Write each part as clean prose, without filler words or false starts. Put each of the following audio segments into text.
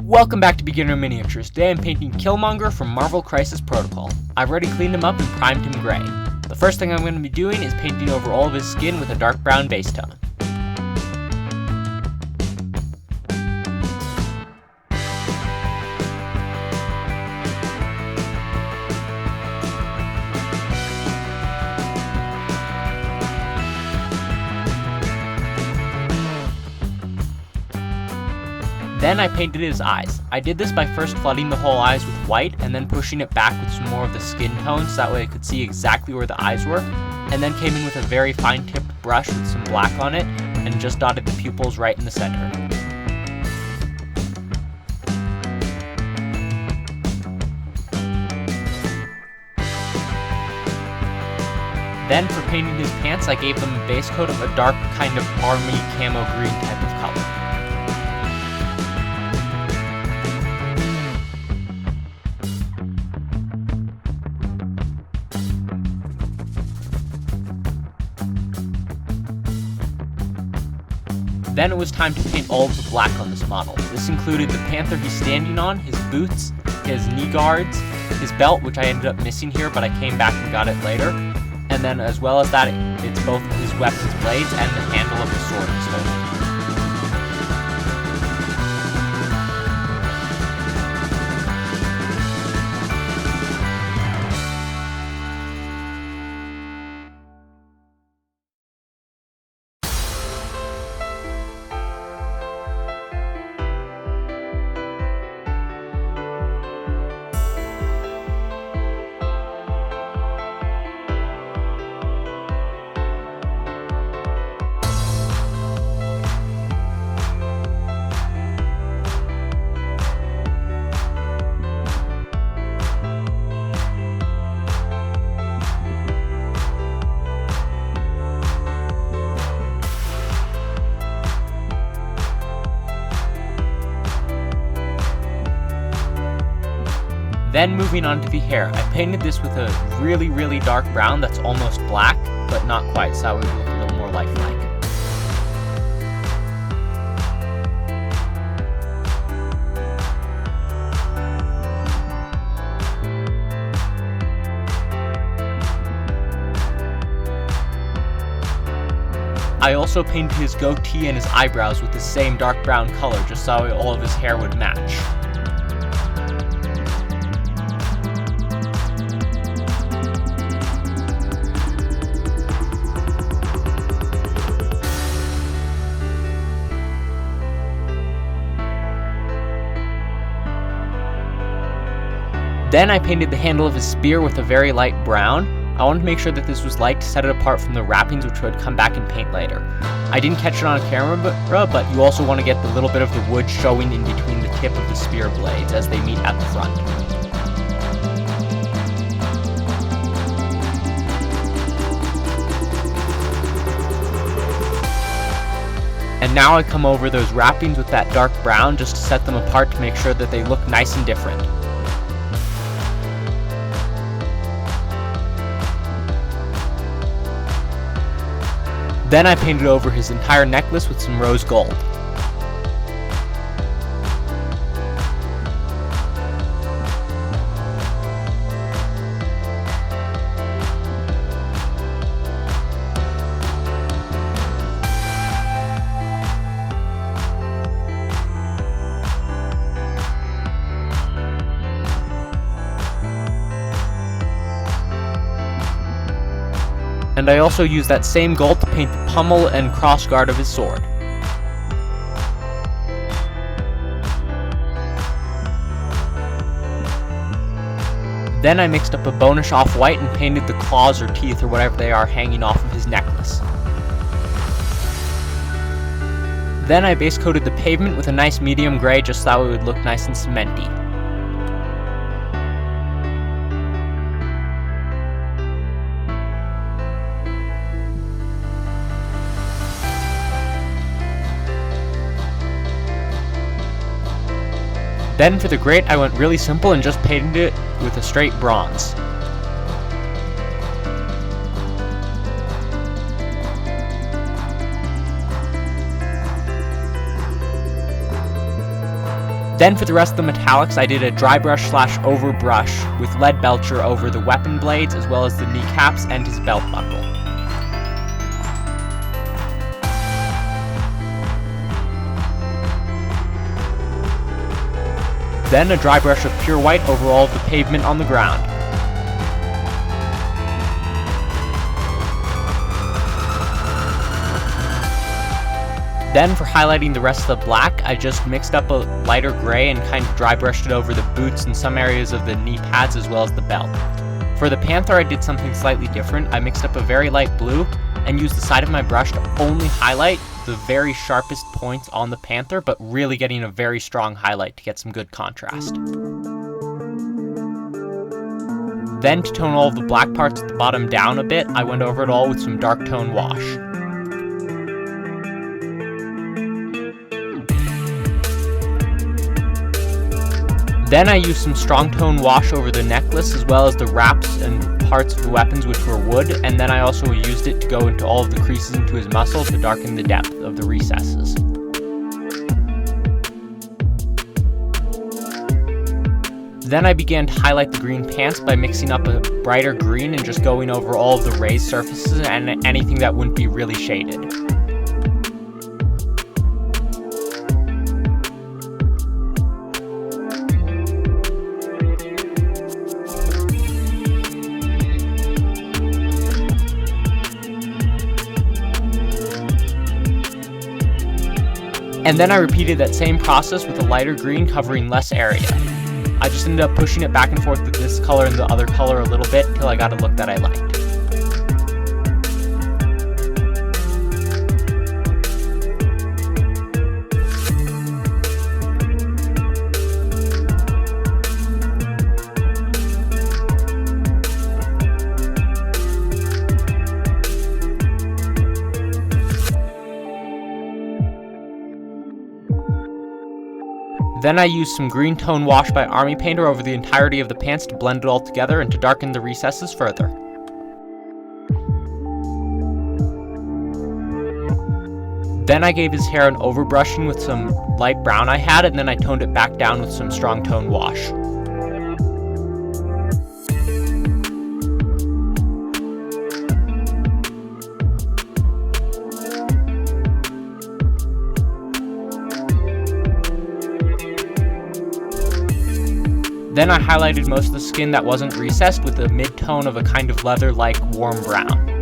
Welcome back to Beginner Miniatures. Today I'm painting Killmonger from Marvel Crisis Protocol. I've already cleaned him up and primed him gray. The first thing I'm going to be doing is painting over all of his skin with a dark brown base tone. Then I painted his eyes. I did this by first flooding the whole eyes with white and then pushing it back with some more of the skin tone so that way I could see exactly where the eyes were, and then came in with a very fine tipped brush with some black on it and just dotted the pupils right in the center. Then for painting his pants, I gave them a base coat of a dark kind of army camo green type of color. Then it was time to paint all of the black on this model. This included the panther he's standing on, his boots, his knee guards, his belt, which I ended up missing here, but I came back and got it later. And then as well as that, it's both his weapons blades and the handle of the sword he's holding. Then moving on to the hair, I painted this with a really dark brown that's almost black, but not quite, so it would look a little more lifelike. I also painted his goatee and his eyebrows with the same dark brown color, just so all of his hair would match. Then I painted the handle of his spear with a very light brown. I wanted to make sure that this was light to set it apart from the wrappings, which I would come back and paint later. I didn't catch it on camera, but you also want to get the little bit of the wood showing in between the tip of the spear blades as they meet at the front. And now I come over those wrappings with that dark brown just to set them apart to make sure that they look nice and different. Then I painted over his entire necklace with some rose gold. And I also used that same gold to paint the pommel and crossguard of his sword. Then I mixed up a bonish off-white and painted the claws or teeth or whatever they are hanging off of his necklace. Then I base coated the pavement with a nice medium gray just so that it would look nice and cementy. Then for the grate, I went really simple and just painted it with a straight bronze. Then for the rest of the metallics, I did a dry brush / overbrush with lead belcher over the weapon blades as well as the kneecaps and his belt buckle. Then a dry brush of pure white over all of the pavement on the ground. Then for highlighting the rest of the black, I just mixed up a lighter gray and kind of dry brushed it over the boots and some areas of the knee pads as well as the belt. For the panther, I did something slightly different. I mixed up a very light blue and used the side of my brush to only highlight the very sharpest points on the panther, but really getting a very strong highlight to get some good contrast. Then to tone all of the black parts at the bottom down a bit, I went over it all with some dark tone wash. Then I used some strong tone wash over the necklace as well as the wraps and parts of the weapons which were wood, and then I also used it to go into all of the creases into his muscle to darken the depth of the recesses. Then I began to highlight the green pants by mixing up a brighter green and just going over all of the raised surfaces and anything that wouldn't be really shaded. And then I repeated that same process with a lighter green covering less area. I just ended up pushing it back and forth with this color and the other color a little bit till I got a look that I liked. Then I used some green tone wash by Army Painter over the entirety of the pants to blend it all together and to darken the recesses further. Then I gave his hair an overbrushing with some light brown I had, and then I toned it back down with some strong tone wash. Then I highlighted most of the skin that wasn't recessed with a mid-tone of a kind of leather-like warm brown.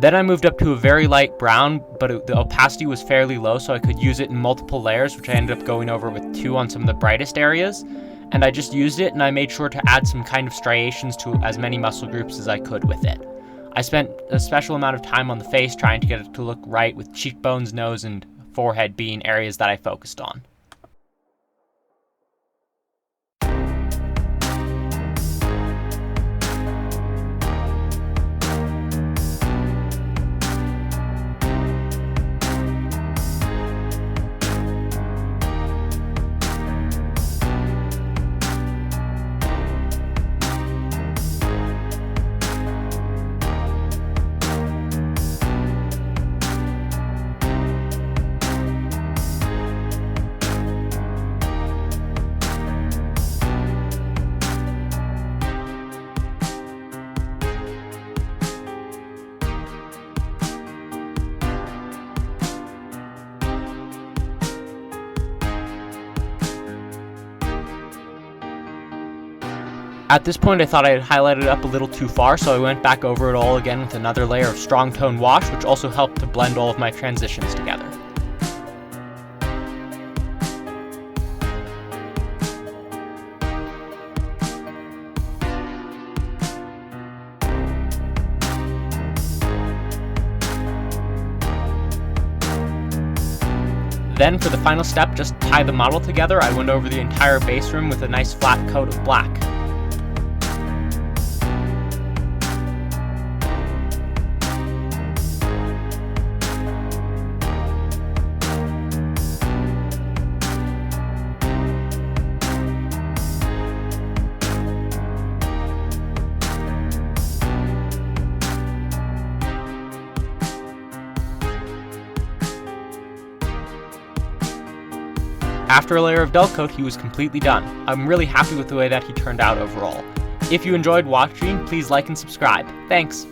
Then I moved up to a very light brown, but the opacity was fairly low, so I could use it in multiple layers, which I ended up going over with 2 on some of the brightest areas. And I just used it, and I made sure to add some kind of striations to as many muscle groups as I could with it. I spent a special amount of time on the face trying to get it to look right, with cheekbones, nose, and forehead being areas that I focused on. At this point I thought I had highlighted it up a little too far, so I went back over it all again with another layer of strong tone wash, which also helped to blend all of my transitions together. Then for the final step, just tie the model together. I went over the entire base rim with a nice flat coat of black. After a layer of dull coat, he was completely done. I'm really happy with the way that he turned out overall. If you enjoyed watching, please like and subscribe. Thanks!